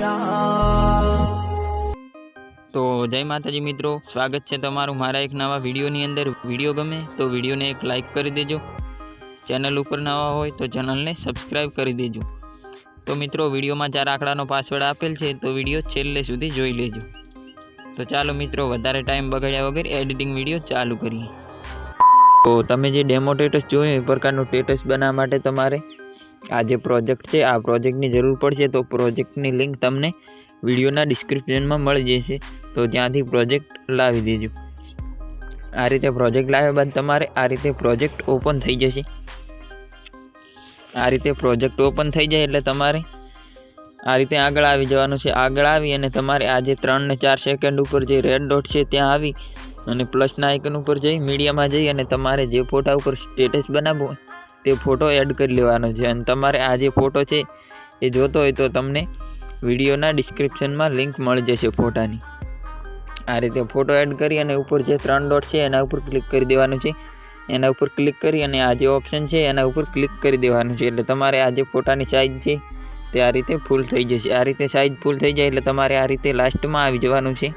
तो जय माताजी मित्रों, स्वागत है तमारू मारा एक नवा विडियोनी अंदर। विडियो गमे तो विडियो ने एक लाइक कर दीजो। चैनल पर नवा हो तो चैनल ने सब्सक्राइब कर दीजो। तो मित्रों, विडियो में 4 आंकड़ानो पासवर्ड आपेल है तो विडियो छेल्ले सुधी जोई लेजो। तो चलो मित्रों, वधारे टाइम बगाड्या वगर एडिटिंग विडियो चालू करिए। तो तमे जे डेमो टेटस जोयो ए प्रकारनो टेटस बनाववा माटे तमारे आ जे प्रोजेक्ट है आ प्रोजेक्टनी जरूर पड़शे। तो प्रोजेक्टनी लिंक तमने विडियोना डिस्क्रिप्शन में मळी जशे, तो त्यांथी प्रोजेक्ट लावी देजो। आ रीते प्रोजेक्ट लाव्या बाद तमारे आ रीते प्रोजेक्ट ओपन थई जशे। आ रीते प्रोजेक्ट ओपन थई जाय एटले तमारे आ रीते आगळ आवी जवानुं छे। आगळ आवी अने तमारे आ जे 3 ने 4 सेकंड उपर जे रेड डॉट छे त्यां आवी अने प्लसना आइकन उपर जई मीडियामां जई अने तमारे जे फोटा उपर स्टेटस बनाववो ते फोटो एड करी लेवानो छे। अने तमारे आ जे फोटो छे ए जोतो होय तो तमने विडियोना डिस्क्रिप्शन में लिंक मळी जशे फोटानी। आ रीते फोटो एड करी अने ऊपर जे 3 डॉट छे एना उपर क्लिक करी देवानुं छे। एना उपर क्लिक करी अने आ जे ऑप्शन छे एना उपर क्लिक करी देवानुं छे। एटले तमारे आ जे फोटानी साइज छे ते आ रीते फूल थई जशे। आ रीते साइज फूल थई जाय एटले तमारे आ रीते लास्ट में आवी जवानुं छे।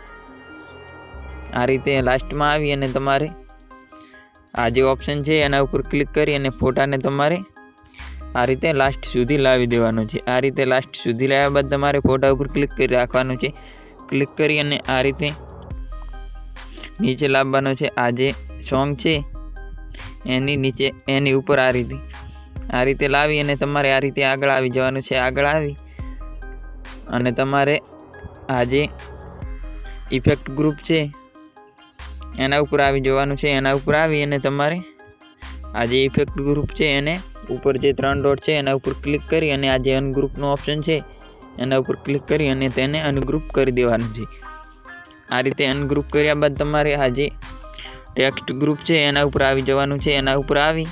आ रीते लास्ट में आवी अने तमारे आ जे ऑप्शन छे एना उपर क्लिक करी अने फोटाने तमारे आ रीते लास्ट सुधी लावी देवानो छे। आ रीते लास्ट सुधी लाव्या बाद तमारे फोटा उपर क्लिक करी राखवानुं छे। क्लिक करी अने आ रीते नीचे लाववानो छे। आ जे सॉन्ग छे एनी नीचे एनी उपर आ रीते लावी अने तमारे आ रीते आगळ आवी जवानुं छे। आगळ आवी अने तमारे आ जे इफेक्ट ग्रुप छे एना उपर आवी जवानुं छे। एना उपर आवी अने तमारे आ जे इफेक्ट ग्रुप छे एने ऊपर जे 3 डॉट छे एना ऊपर क्लिक करी अने आ जे अनग्रुप नो ऑप्शन छे एना ऊपर क्लिक करी अने तेने अनग्रुप करी देवानुं छे। आ रीते अनग्रुप कर्या बाद तमारे आ जे टेक्स्ट ग्रुप छे एना ऊपर आवी जवानुं छे। एना ऊपर आवी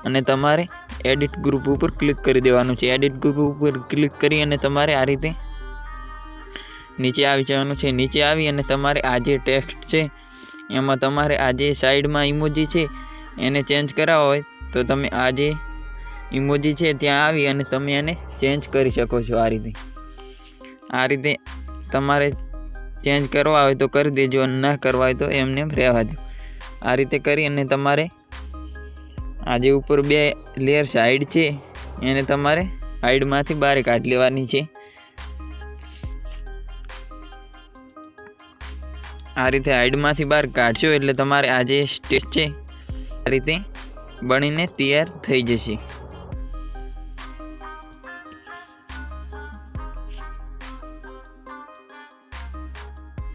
अने तमारे एडिट ग्रुप ऊपर क्लिक करी देवानुं छे। एडिट ग्रुप ऊपर क्लिक करी अने तमारे आ रीते नीचे आवी जवानुं छे। नीचे आवी अने तमारे आ जे टेक्स्ट छे एमां तमारे आ जे साइड में इमोजी छे एने चेन्ज करावो होय तो तमे आ जे इमोजी छे त्यां आवी अने तमे एने चेन्ज करी शको छो। आ रीते तमारे चेन्ज करवा होय तो करी देजो अने ना करवा होय तो एमने रहेवा दो। आ रीते करी अने तमारे आ जे उपर 2 लेयर साइड छे एने तमारे साइड मांथी बारे काढी लेवानी छे। आ रीते साइड मांथी बार काढशो एटले तमारे आ जे स्टेज छे आ रीते बनीने तैयार थई जशे।